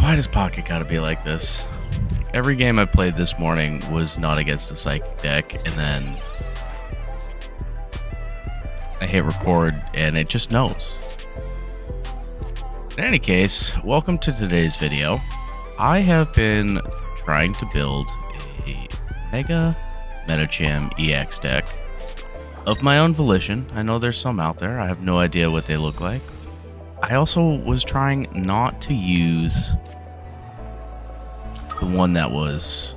Why does Pocket gotta be like this? Every game I played this morning was not against the Psychic deck, and then I hit record and it just knows. In any case, welcome to today's video. I have been trying to build a Mega Medicham EX deck of my own volition. I know there's some out there. I have no idea what they look like. I also was trying not to use the one that was,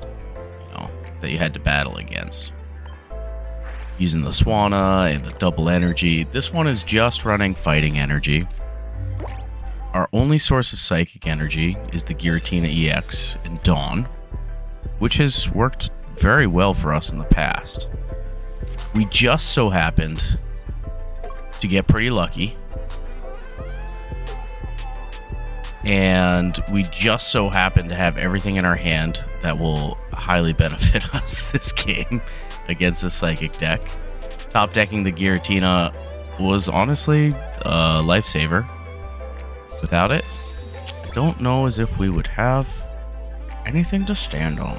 that you had to battle against. Using the Swanna and the double energy. This one is just running fighting energy. Our only source of psychic energy is the Giratina EX and Dawn, which has worked very well for us in the past. We just so happened to get pretty lucky, and we just so happen to have everything in our hand that will highly benefit us this game against the Psychic deck. Top decking the Giratina was honestly a lifesaver. Without it, I don't know as if we would have anything to stand on.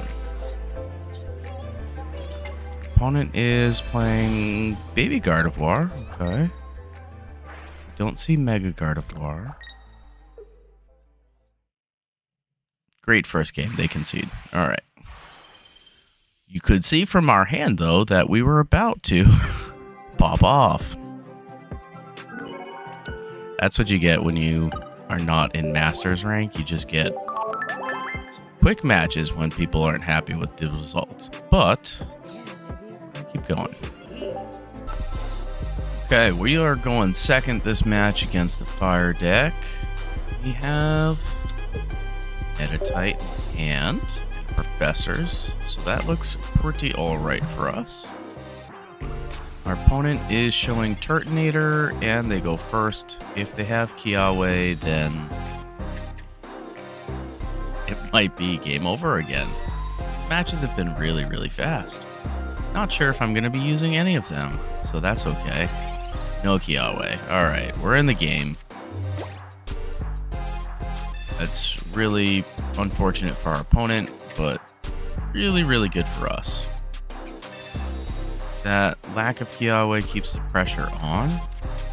Opponent is playing Baby Gardevoir. Okay. Don't see Mega Gardevoir. Great first game. They concede. All right. You could see from our hand, though, that we were about to pop off. That's what you get when you are not in Masters rank. You just get quick matches when people aren't happy with the results. But keep going. Okay, we are going second this match against the Fire deck. We have Meditite and Professors, so that looks pretty alright for us. Our opponent is showing Turtonator, and they go first. If they have Kiawe, then it might be game over again. Matches have been really, really fast. Not sure if I'm going to be using any of them, so that's okay. No Kiawe. Alright, we're in the game. That's really unfortunate for our opponent, but really, really good for us. That lack of Kiawe keeps the pressure on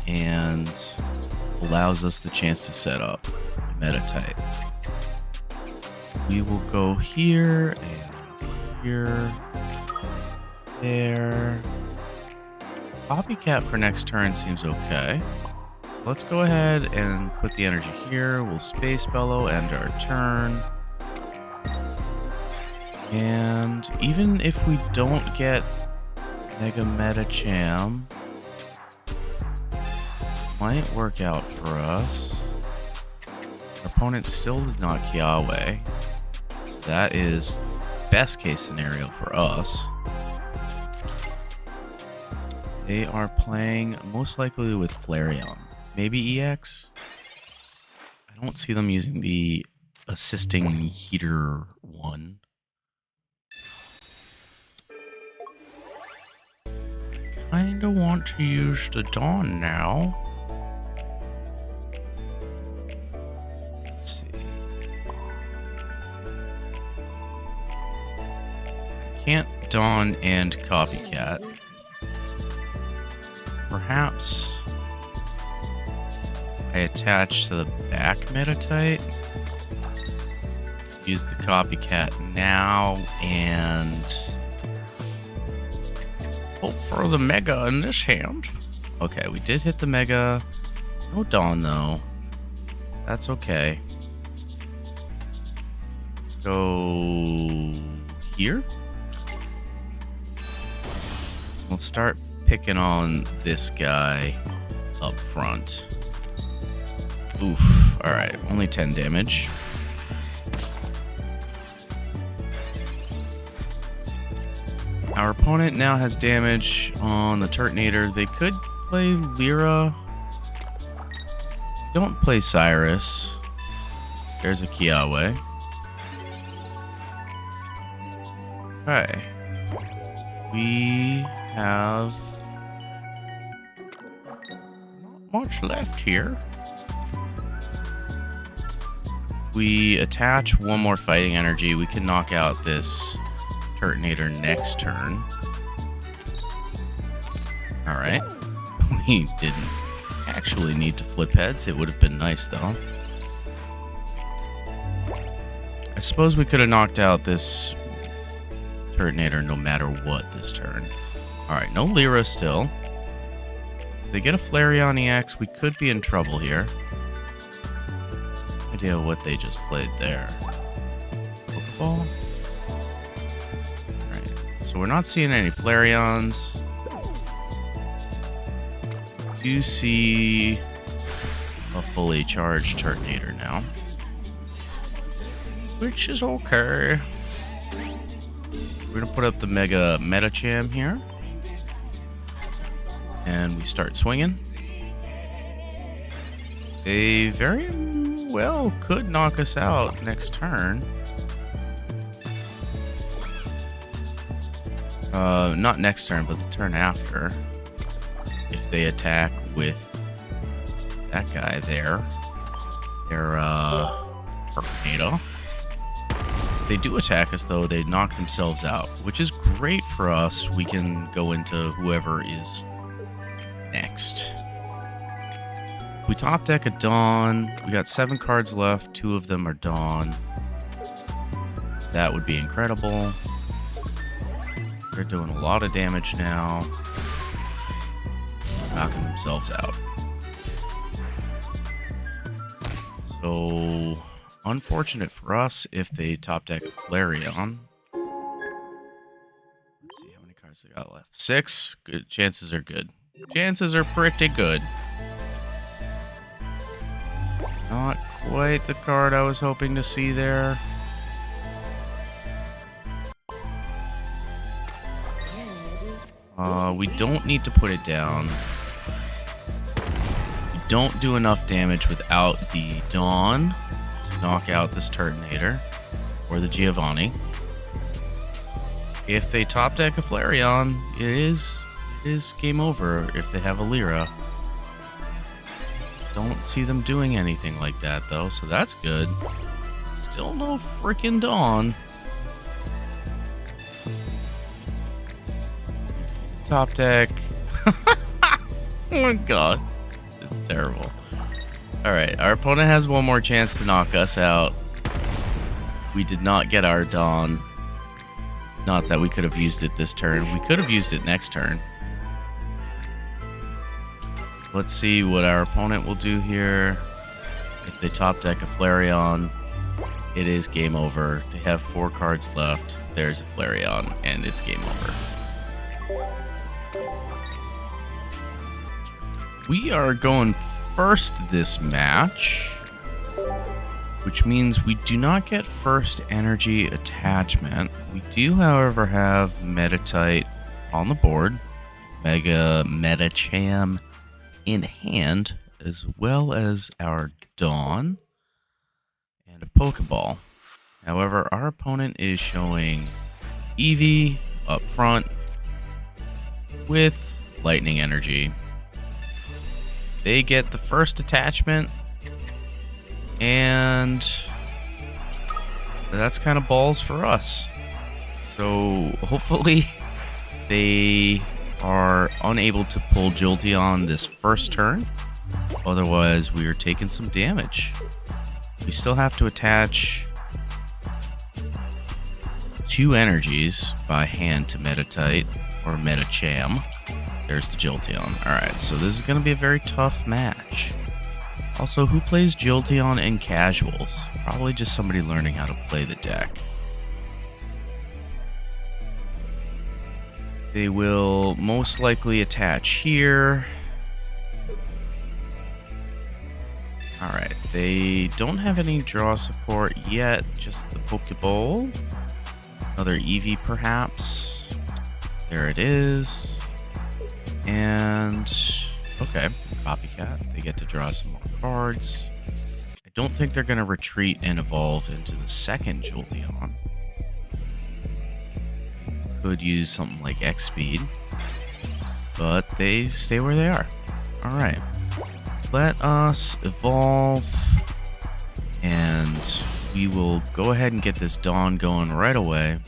and allows us the chance to set up Meditite. We will go here and here, there. Copycat for next turn seems okay. So let's go ahead and put the energy here. We'll Space Bellow, end our turn. And even if we don't get Mega Medicham, might work out for us. Our opponent still did not Kiawe. That is best case scenario for us. They are playing most likely with Flareon. Maybe EX? I don't see them using the assisting heater one. Kinda want to use the Dawn now. Let's see. I can't Dawn and Copycat. Perhaps I attach to the back Meditite. Use the Copycat now and hope for the Mega in this hand. Okay, we did hit the Mega. No Dawn, though. That's okay. Go here. We'll start picking on this guy up front. Oof. Alright, only 10 damage. Our opponent now has damage on the Turtonator. They could play Lyra. Don't play Cyrus. There's a Kiawe. Okay. We have not much left here. we attach one more fighting energy, we can knock out this Turtonator next turn. Alright. We didn't actually need to flip heads. It would have been nice, though. I suppose we could have knocked out this Turtonator no matter what this turn. Alright, no Lyra still. If they get a Flareon EX, we could be in trouble here. No idea what they just played there. Pokeball? Alright, so we're not seeing any Flareons. Do see a fully charged Turtonator now, which is okay. We're gonna put up the Mega Medicham here, and we start swinging. They very well could knock us out next turn. Not next turn, but the turn after. If they attack with that guy there, their Tornado. If they do attack us, though, they knock themselves out, which is great for us. We can go into whoever is next. If we top deck a Dawn, we got 7 cards left. 2 of them are Dawn. That would be incredible. They're doing a lot of damage now. Knocking themselves out. So, unfortunate for us if they top deck a Flareon. Let's see how many cards they got left. 6. Good. Chances are good. Chances are pretty good. Not quite the card I was hoping to see there. We don't need to put it down. We don't do enough damage without the Dawn to knock out this Turtonator or the Giovanni. If they top deck a Flareon, it is game over if they have a Lyra. Don't see them doing anything like that, though, so that's good. Still no freaking Dawn. Top deck. Oh my god. This is terrible. Alright, our opponent has one more chance to knock us out. We did not get our Dawn. Not that we could have used it this turn. We could have used it next turn. Let's see what our opponent will do here. If they top deck a Flareon, it is game over. They have 4 cards left. There's a Flareon, and it's game over. We are going first this match, which means we do not get first energy attachment. We do, however, have Meditite on the board, Mega Medicham in hand, as well as our Dawn and a Pokeball. However, our opponent is showing Eevee up front with Lightning Energy. They get the first attachment, and that's kind of balls for us. So hopefully they are unable to pull Jolteon this first turn. Otherwise, we are taking some damage. We still have to attach 2 energies by hand to Meditite or Medicham. There's the Jolteon. Alright, so this is going to be a very tough match. Also, who plays Jolteon in casuals? Probably just somebody learning how to play the deck. They will most likely attach here. Alright, they don't have any draw support yet, just the Pokeball. Another Eevee, perhaps. There it is. And, okay, Copycat. They get to draw some more cards. I don't think they're going to retreat and evolve into the second Jolteon. Could use something like X-Speed, but they stay where they are. Alright, let us evolve And we will go ahead and get this Dawn going right away.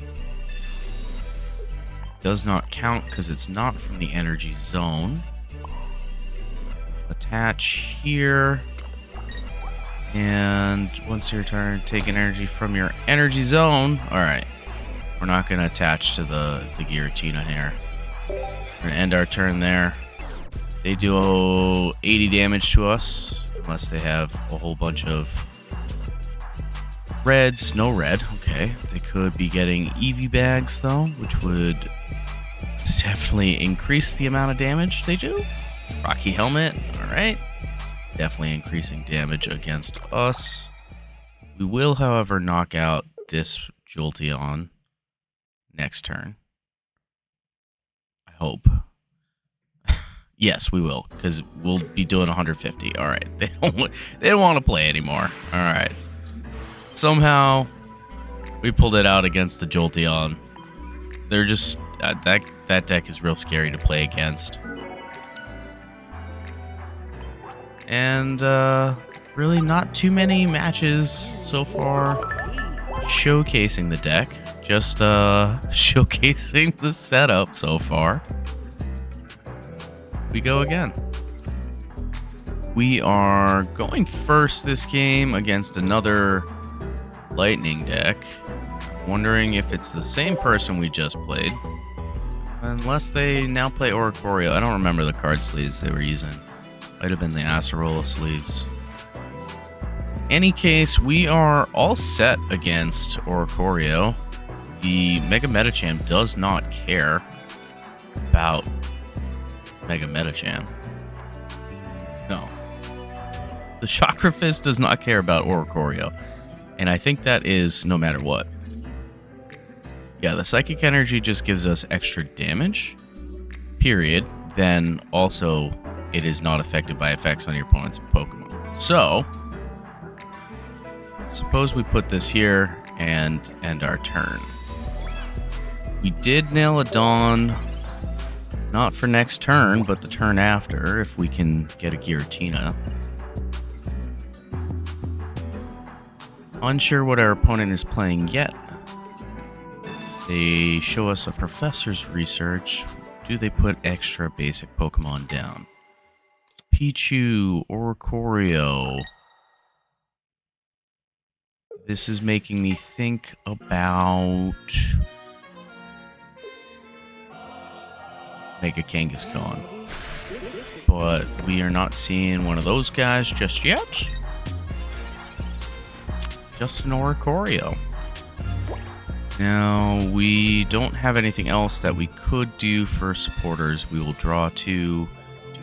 Does not count because it's not from the energy zone. Attach here. And once your turn, take an energy from your energy zone. Alright. We're not going to attach to the Giratina here. We're going to end our turn there. They do 80 damage to us. Unless they have a whole bunch of reds. No red. Okay. They could be getting Eevee bags, though, which would definitely increase the amount of damage they do. Rocky Helmet. Alright. Definitely increasing damage against us. We will, however, knock out this Jolteon next turn. I hope. Yes, we will, because we'll be doing 150. All right, they don't want to play anymore. All right. Somehow, we pulled it out against the Jolteon. They're just that deck is real scary to play against. And really not too many matches so far showcasing the deck. Just showcasing the setup so far. We go again. We are going first this game against another Lightning deck. Wondering if it's the same person we just played. Unless they now play Oricorio. I don't remember the card sleeves they were using. Might have been the Acerola sleeves. Any case, we are all set against Oricorio. The Mega Medicham does not care about Mega Medicham. No. The Chakra Fist does not care about Oricorio. And I think that is no matter what. Yeah, the Psychic Energy just gives us extra damage. Period. Then also, it is not affected by effects on your opponent's Pokemon. So, suppose we put this here and end our turn. We did nail a Dawn, not for next turn, but the turn after, if we can get a Giratina. Unsure what our opponent is playing yet. They show us a professor's research. Do they put extra basic Pokemon down? Pichu, Oricorio. This is making me think about Mega Kangaskhan. But we are not seeing one of those guys just yet. Just an Oricorio. Now, we don't have anything else that we could do for supporters. We will draw 2. Do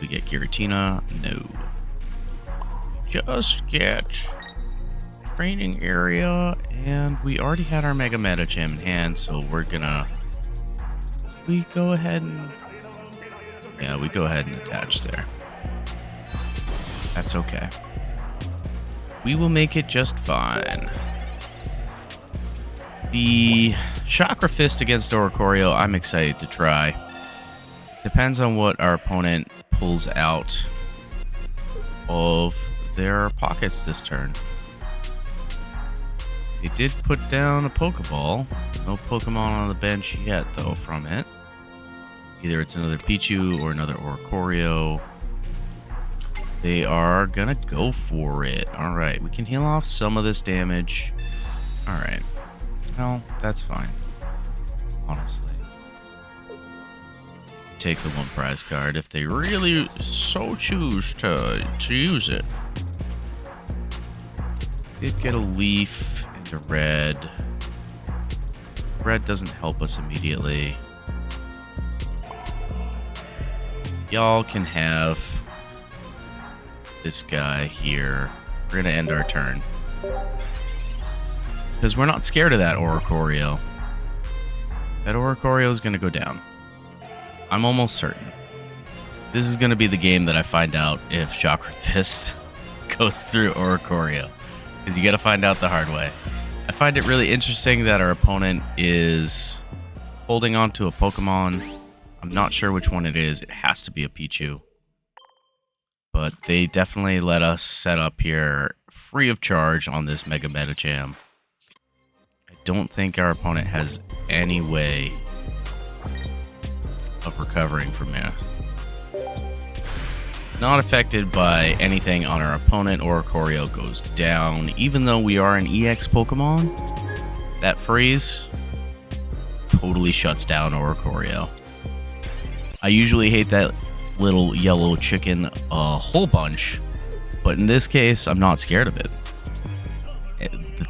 we get Giratina? No. Just get training area, and we already had our Mega Medicham in hand, so we're gonna... We go ahead and attach there. That's okay. We will make it just fine. The Chakra Fist against Oricorio, I'm excited to try. Depends on what our opponent pulls out of their pockets this turn. They did put down a Pokeball. No Pokemon on the bench yet, though, from it. Either it's another Pichu or another Oricorio. They are gonna go for it. Alright, we can heal off some of this damage. Alright. No, that's fine. Honestly. Take the 1 prize card if they really so choose to use it. Did get a leaf into red. Red doesn't help us immediately. Y'all can have this guy here. We're gonna end our turn. Because we're not scared of that Oricorio. That Oricorio is going to go down. I'm almost certain. This is going to be the game that I find out if Chakra Fist goes through Oricorio. Because you got to find out the hard way. I find it really interesting that our opponent is holding on to a Pokemon. I'm not sure which one it is. It has to be a Pichu. but they definitely let us set up here free of charge on this Mega Medicham. I don't think our opponent has any way of recovering from it. Not affected by anything on our opponent. Oricorio goes down. Even though we are an EX Pokemon, that freeze totally shuts down Oricorio. I usually hate that little yellow chicken a whole bunch, but in this case, I'm not scared of it.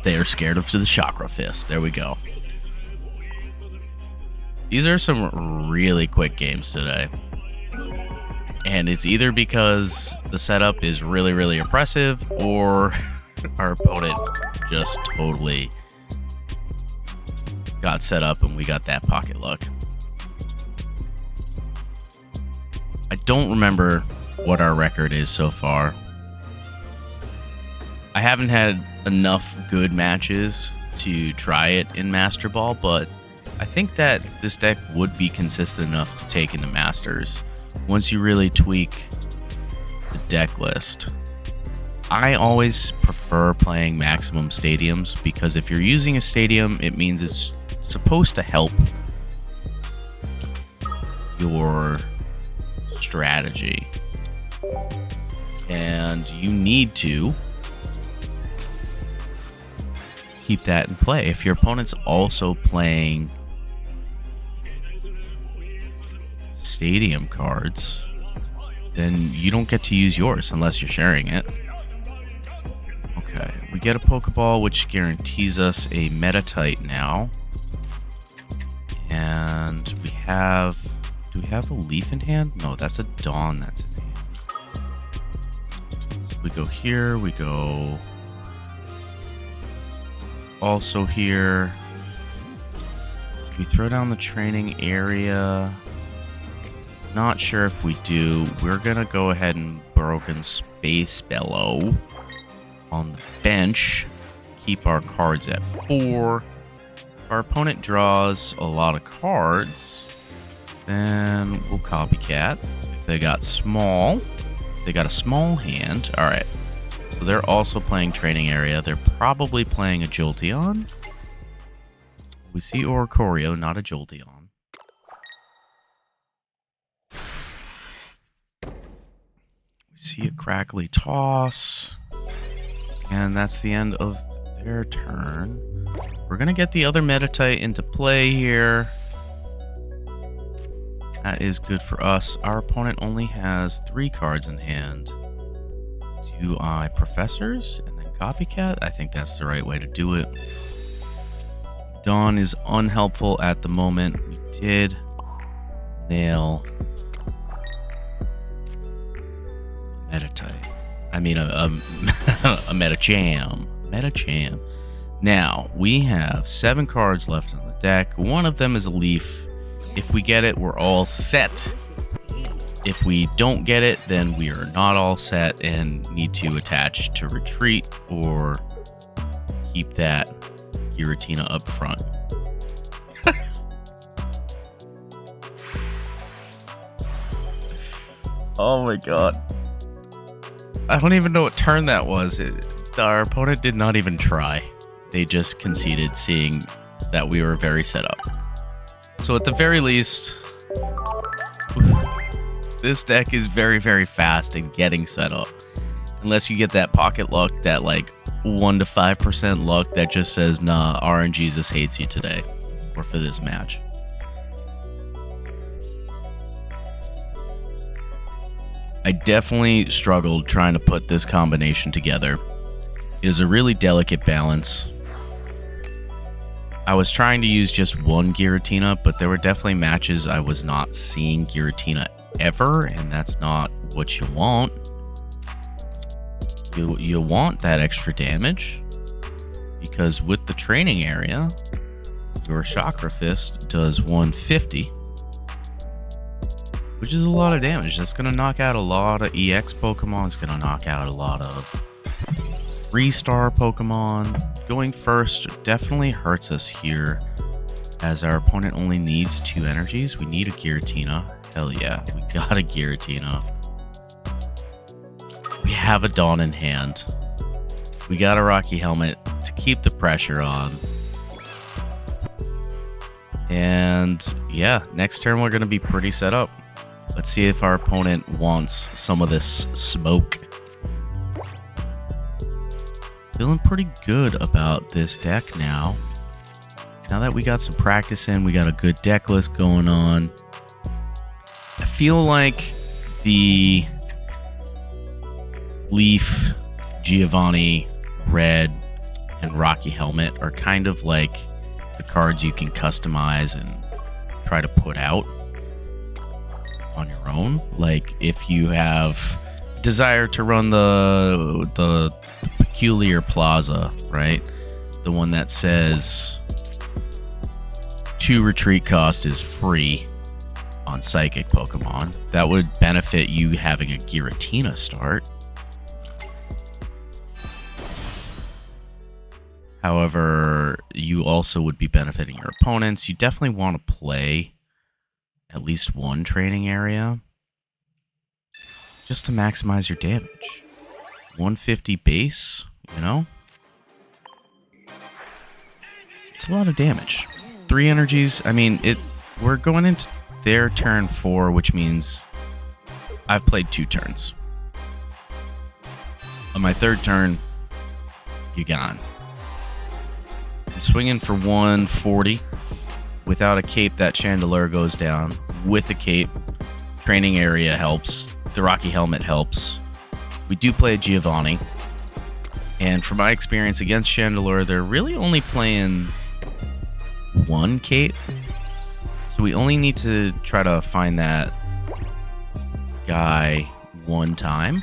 They're scared of the Chakra Fist. There we go. These are some really quick games today. And it's either because the setup is really, really oppressive, or our opponent just totally got set up and we got that pocket luck. I don't remember what our record is so far. I haven't had enough good matches to try it in Master Ball, but I think that this deck would be consistent enough to take into Masters once you really tweak the deck list. I always prefer playing maximum stadiums because if you're using a stadium, it means it's supposed to help your strategy. And you need to keep that in play. If your opponent's also playing stadium cards, then you don't get to use yours unless you're sharing it. Okay, we get a Pokeball, which guarantees us a Metatite now. And we have... do we have a Leaf in hand? No, that's a Dawn that's in hand. So we go here, we go... also here. We throw down the training area. Not sure if we do. We're gonna go ahead and Broken Space Bellow on the bench. Keep our cards at 4. If our opponent draws a lot of cards, then we'll Copycat. If they got small, they got a small hand. Alright. So they're also playing training area. They're probably playing a Jolteon. We see Oricorio, not a Jolteon. We see a Crackly Toss. And that's the end of their turn. We're going to get the other Metatite into play here. That is good for us. Our opponent only has 3 cards in hand. Do I Professors and then Copycat? I think that's the right way to do it. Dawn is unhelpful at the moment. We did nail Metatite. I mean, a Medicham. Medicham. Now, we have 7 cards left on the deck. One of them is a Leaf. If we get it, we're all set. If we don't get it, then we are not all set and need to attach to Retreat or keep that Giratina up front. Oh my god. I don't even know what turn that was. Our opponent did not even try. They just conceded, seeing that we were very set up. So at the very least, this deck is very, very fast in getting set up. Unless you get that pocket luck, that like 1 to 5% luck that just says, nah, RNG just hates you today. Or for this match. I definitely struggled trying to put this combination together. It is a really delicate balance. I was trying to use just one Giratina, but there were definitely matches I was not seeing Giratina ever, and that's not what you want. You want that extra damage, because with the training area, your Chakra Fist does 150, which is a lot of damage. That's going to knock out a lot of EX Pokemon. It's going to knock out a lot of 3-star Pokemon. Going first definitely hurts us here, as our opponent only needs 2 energies. We need a Giratina. Hell yeah, we got a Giratina. We have a Dawn in hand. We got a Rocky Helmet to keep the pressure on. And yeah, next turn we're going to be pretty set up. Let's see if our opponent wants some of this smoke. Feeling pretty good about this deck now. Now that we got some practice in, we got a good deck list going on. I feel like the Leaf, Giovanni, Red, and Rocky Helmet are kind of like the cards you can customize and try to put out on your own. Like if you have desire to run the Peculiar Plaza, right? The one that says 2 retreat cost is free on Psychic Pokemon. That would benefit you having a Giratina start. However, you also would be benefiting your opponents. You definitely want to play at least one training area just to maximize your damage. 150 base, you know? It's a lot of damage. 3 energies, I mean, we're going into their turn 4, which means I've played 2 turns. On my 3rd turn, you're gone. I'm swinging for 140. Without a cape, that Chandelure goes down. With a cape, training area helps. The Rocky Helmet helps. We do play a Giovanni. And from my experience against Chandelure, they're really only playing 1 cape. So we only need to try to find that guy 1 time.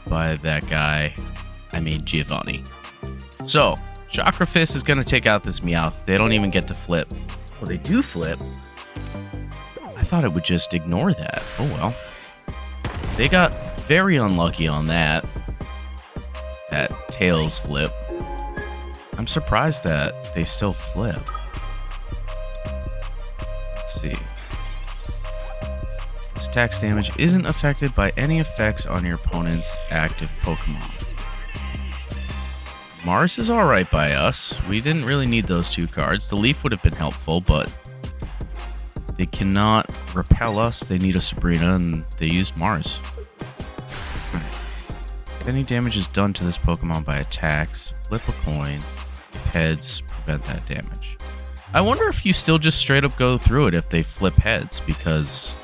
By that guy, I mean Giovanni. So, Chakra Fist is going to take out this Meowth. They don't even get to flip. Well, they do flip. I thought it would just ignore that. Oh well. They got very unlucky on that. That Tails flip. I'm surprised that they still flip. Let's see. This tax damage isn't affected by any effects on your opponent's active Pokemon. Mars is alright by us. We didn't really need those 2 cards. The Leaf would have been helpful, but they cannot repel us. They need a Sabrina, and they used Mars. If any damage is done to this Pokemon by attacks, flip a coin. Heads prevent that damage. I wonder if you still just straight up go through it if they flip heads, because...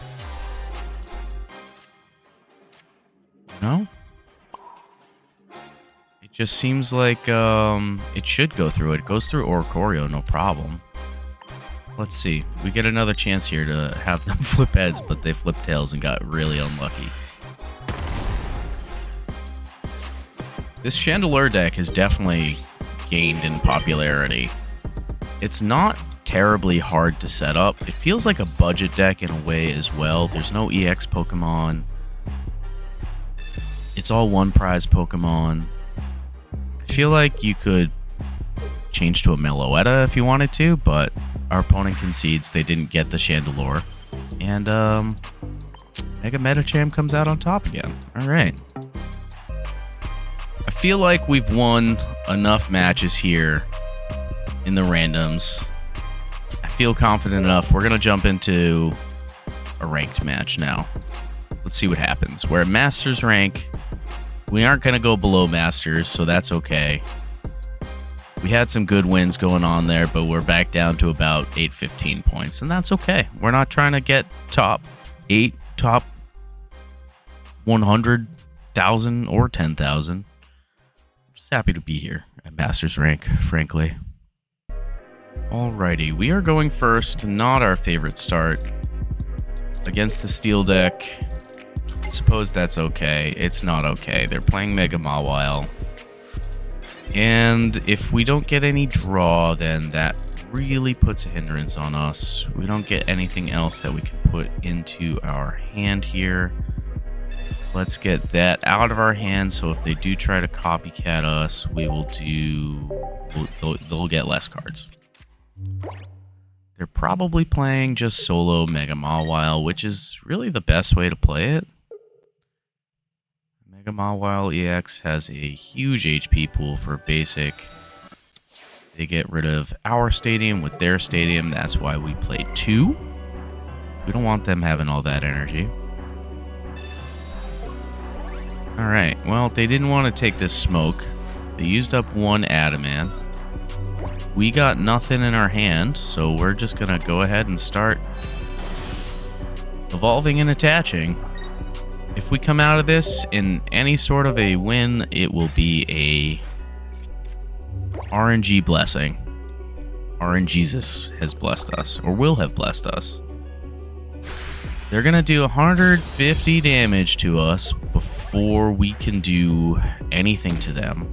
No? It just seems like it should go through it. It goes through Oricorio, no problem. Let's see. We get another chance here to have them flip heads, but they flipped tails and got really unlucky. This Chandelure deck has definitely gained in popularity. It's not terribly hard to set up. It feels like a budget deck in a way as well. There's no EX Pokemon. It's all 1 prize Pokemon. I feel like you could change to a Meloetta if you wanted to, but our opponent concedes they didn't get the Chandelure. And Mega Medicham comes out on top again. Alright. I feel like we've won enough matches here in the randoms. I feel confident enough. We're going to jump into a ranked match now. Let's see what happens. We're at Masters rank. We aren't going to go below Masters, so that's okay. We had some good wins going on there, but we're back down to about 815 points, and that's okay. We're not trying to get top 8, top 100,000 or 10,000. Just happy to be here at Masters rank, frankly. Alrighty, we are going first. Not our favorite start. Against the Steel deck. I suppose that's okay. It's not okay. They're playing Mega Mawile. And if we don't get any draw, then that really puts a hindrance on us. We don't get anything else that we can put into our hand here. Let's get that out of our hand, so if they do try to copycat us, we will they'll get less cards. They're probably playing just solo Mega Mawile, which is really the best way to play it. Mega Mawile EX has a huge HP pool for basic. They get rid of our stadium with their stadium. That's why we play 2. We don't want them having all that energy. Alright, well, they didn't want to take this smoke. They used up 1 adamant. We got nothing in our hand, so we're just going to go ahead and start evolving and attaching. If we come out of this in any sort of a win, it will be a RNG blessing. RNGesus has blessed us, or will have blessed us. They're going to do 150 damage to us before we can do anything to them.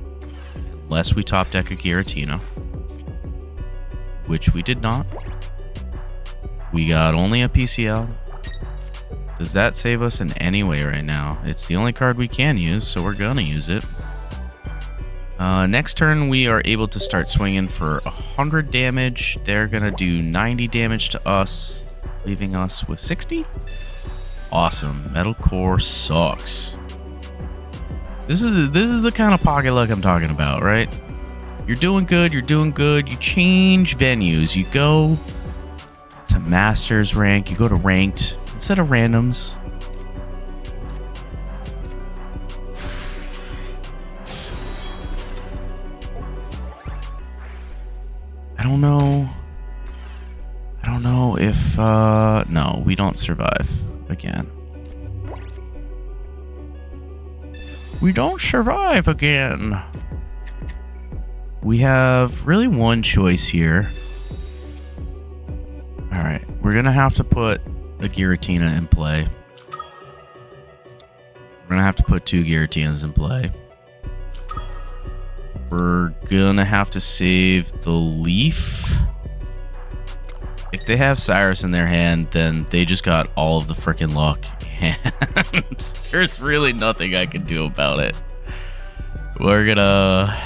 Unless we top deck a Giratina. Which we did not. We got only a PCL. Does that save us in any way right now? It's the only card we can use, so we're gonna use it. Next turn, we are able to start swinging for 100 damage. They're gonna do 90 damage to us, leaving us with 60. Awesome. Metal Core sucks. This is the kind of pocket luck I'm talking about, right? You're doing good, you're doing good. You change venues. You go to Masters rank, you go to ranked instead of randoms. I don't know if no, we don't survive again. We don't survive again. We have really one choice here. Alright, we're going to have to put a Giratina in play. We're going to have to put 2 Giratinas in play. We're going to have to save the Leaf. If they have Cyrus in their hand, then they just got all of the freaking luck. And there's really nothing I can do about it. We're gonna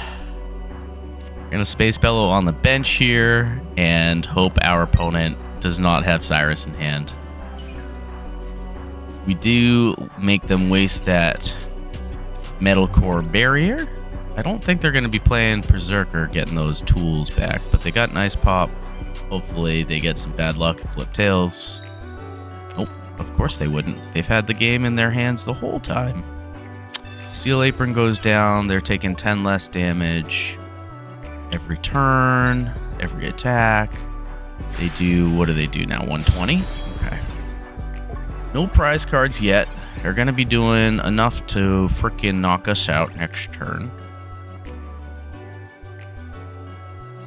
Space Bellow on the bench here and hope our opponent does not have Cyrus in hand. We do make them waste that Metal Core Barrier. I don't think they're going to be playing Berserker getting those tools back, but they got nice pop. Hopefully they get some bad luck and flip tails. Nope, of course they wouldn't. They've had the game in their hands the whole time. Steel Apron goes down. They're taking 10 less damage every turn, every attack. They do, what do they do now? 120? Okay. No prize cards yet. They're going to be doing enough to freaking knock us out next turn.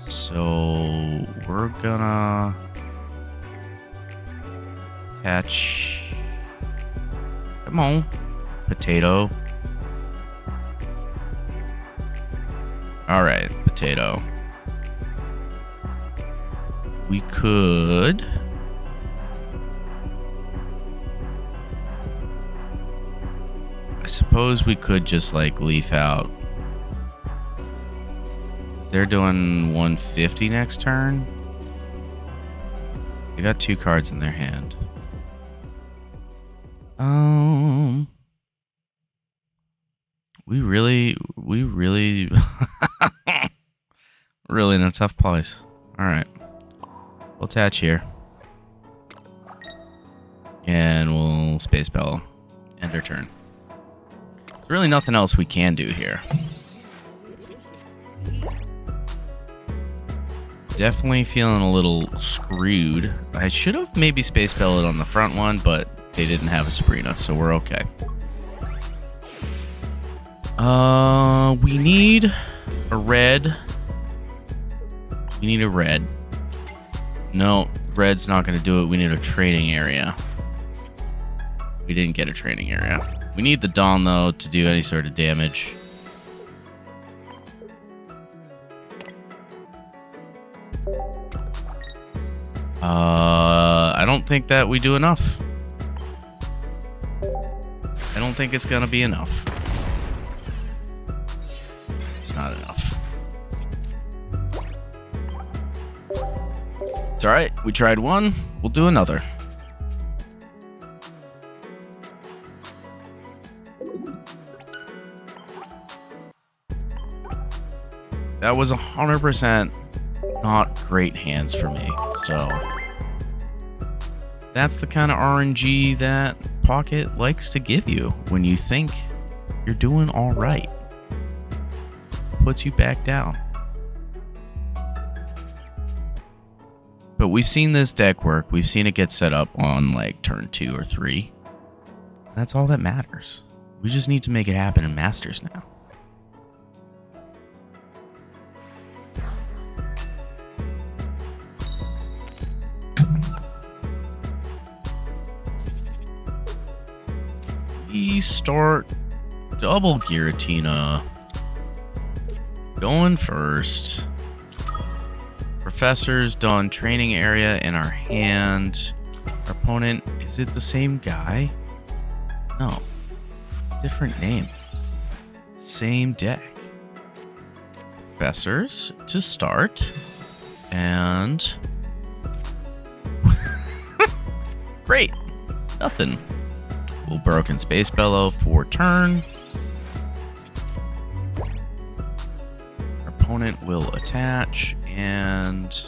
So we're gonna catch. Come on, potato. All right, potato. We could. I suppose we could just like leaf out. They're doing 150 next turn. They got 2 cards in their hand. We really really in a tough place. All right, we'll attach here, and we'll Space Bellow. End our turn. There's really nothing else we can do here. Definitely feeling a little screwed. I should have maybe Space Bellowed on the front one, but they didn't have a Sabrina, so we're okay. We need a red. We need a red. No, red's not going to do it. We need a training area. We didn't get a training area. We need the Dawn, though, to do any sort of damage. I don't think that we do enough. I don't think it's gonna be enough. It's not enough. It's alright, we tried one, we'll do another. That was 100% not great hands for me. So that's the kind of RNG that Pocket likes to give you when you think you're doing all right. Puts you back down. But we've seen this deck work. We've seen it get set up on like turn 2 or 3. That's all that matters. We just need to make it happen in Masters now. We start double Giratina. Going first. Professor's done training area in our hand. Our opponent, is it the same guy? No. Different name. Same deck. Professors to start. And great. Nothing. We'll Broken Space Bellow for turn. Our opponent will attach and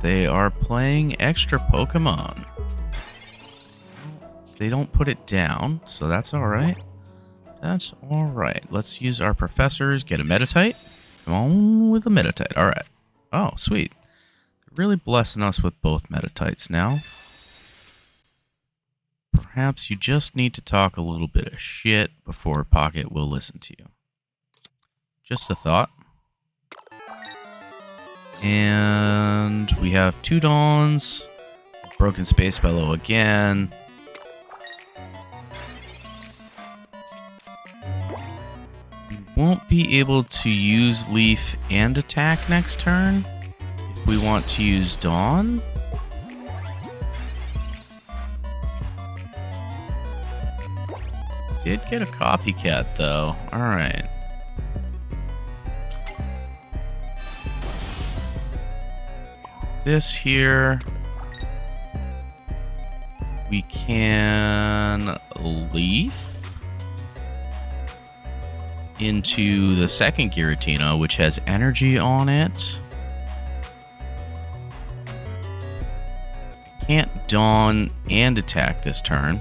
they are playing extra Pokemon. They don't put it down, so that's alright. That's alright. Let's use our professors, get a Meditite. Come on with a Meditite. Alright. Oh, sweet. They're really blessing us with both Meditites now. Perhaps you just need to talk a little bit of shit before Pocket will listen to you. Just a thought. And we have 2 Dawns. Broken Space Bellow again. We won't be able to use Leaf and attack next turn. If we want to use Dawn. Did get a copycat though. Alright. This here. We can Leaf into the second Giratina, which has energy on it. I can't Dawn and attack this turn.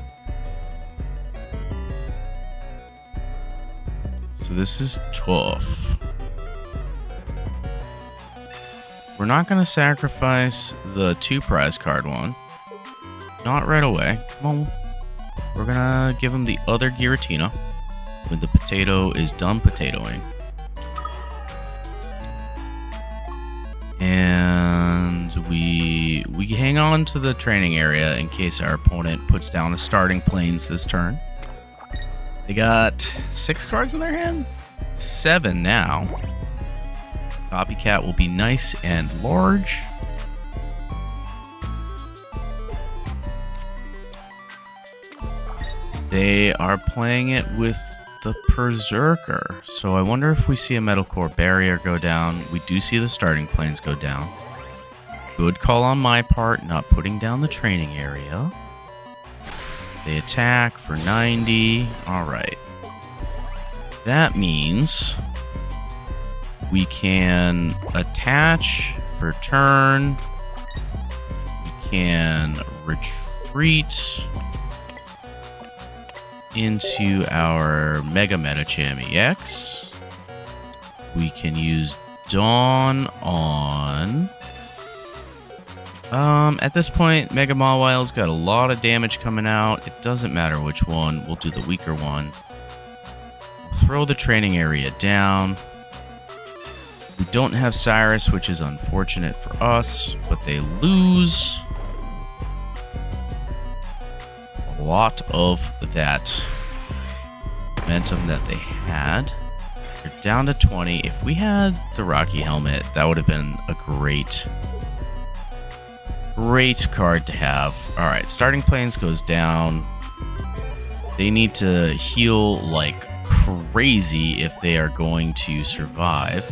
So this is tough. We're not going to sacrifice the 2 prize card one. Not right away. Come on. We're going to give him the other Giratina when the potato is done potatoing. And we hang on to the training area in case our opponent puts down a starting planes this turn. They got 6 cards in their hand? 7 now. Copycat will be nice and large. They are playing it with the Berserker. So I wonder if we see a Metal Core Barrier go down. We do see the starting planes go down. Good call on my part, not putting down the training area. They attack for 90. Alright. That means we can attach for turn. We can retreat into our Mega Medicham EX. We can use Dawn on... at this point, Mega Mawile's got a lot of damage coming out. It doesn't matter which one. We'll do the weaker one. We'll throw the training area down. We don't have Cyrus, which is unfortunate for us, but they lose a lot of that momentum that they had. They're down to 20. If we had the Rocky Helmet, that would have been a great card to have. Alright, starting planes goes down. They need to heal like crazy if they are going to survive.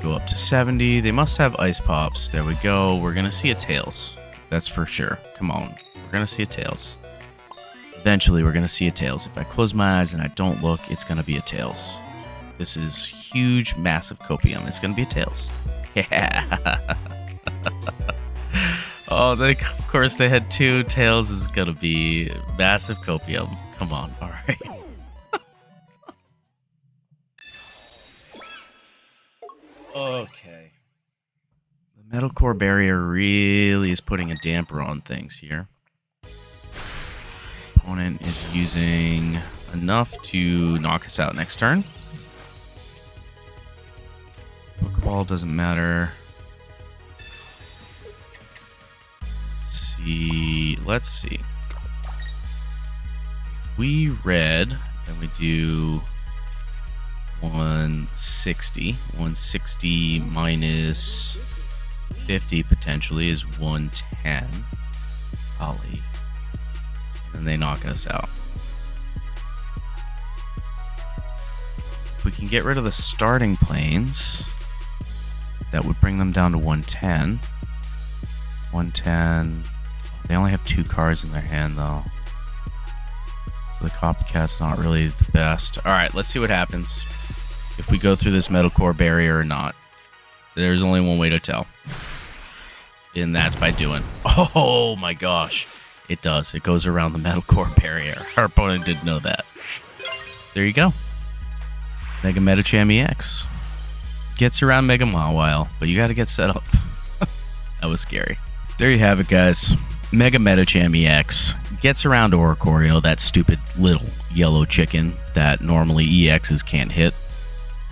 Go up to 70. They must have ice pops. There we go. We're gonna see a Tails. That's for sure. Come on. We're gonna see a Tails. Eventually, we're gonna see a Tails. If I close my eyes and I don't look, it's gonna be a Tails. This is huge, massive copium. It's going to be a Tails. Yeah. Oh, of course they had 2. Tails is going to be massive copium. Come on. All right. Okay. The Metal Core Barrier really is putting a damper on things here. Opponent is using enough to knock us out next turn. Pokeball doesn't matter. Let's see. We red, then we do 160. 160 minus 50 potentially is 110. Ollie. And they knock us out. If we can get rid of the starting planes, that would bring them down to 110. 110. They only have 2 cards in their hand, though. So the copycat's not really the best. Alright, let's see what happens if we go through this Metal Core Barrier or not. There's only one way to tell. And that's by doing. Oh my gosh. It does. It goes around the Metal Core Barrier. Our opponent didn't know that. There you go. Mega Medicham EX. Gets around Mega Mawile, but you gotta get set up. That was scary. There you have it, guys. Mega Medicham EX gets around Oricorio, that stupid little yellow chicken that normally EXs can't hit.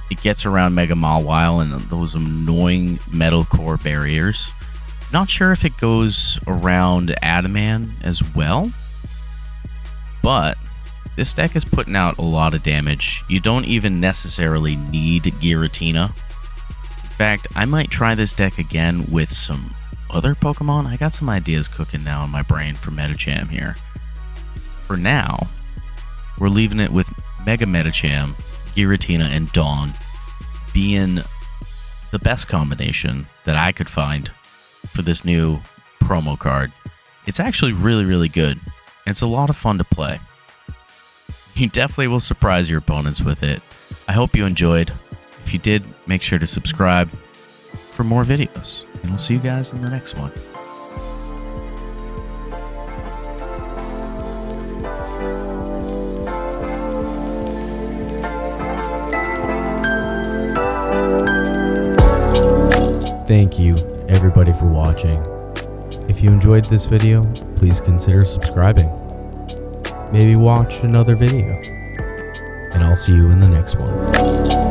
It gets around Mega Mawile and those annoying Metal Core Barriers. Not sure if it goes around Adaman as well, but this deck is putting out a lot of damage. You don't even necessarily need Giratina. In fact, I might try this deck again with some other Pokemon. I got some ideas cooking now in my brain for Medicham here. For now, we're leaving it with Mega Medicham, Giratina, and Dawn being the best combination that I could find for this new promo card. It's actually really, really good. And it's a lot of fun to play. You definitely will surprise your opponents with it. I hope you enjoyed. If you did, make sure to subscribe for more videos. And I'll see you guys in the next one. Thank you, everybody, for watching. If you enjoyed this video, please consider subscribing. Maybe watch another video. And I'll see you in the next one.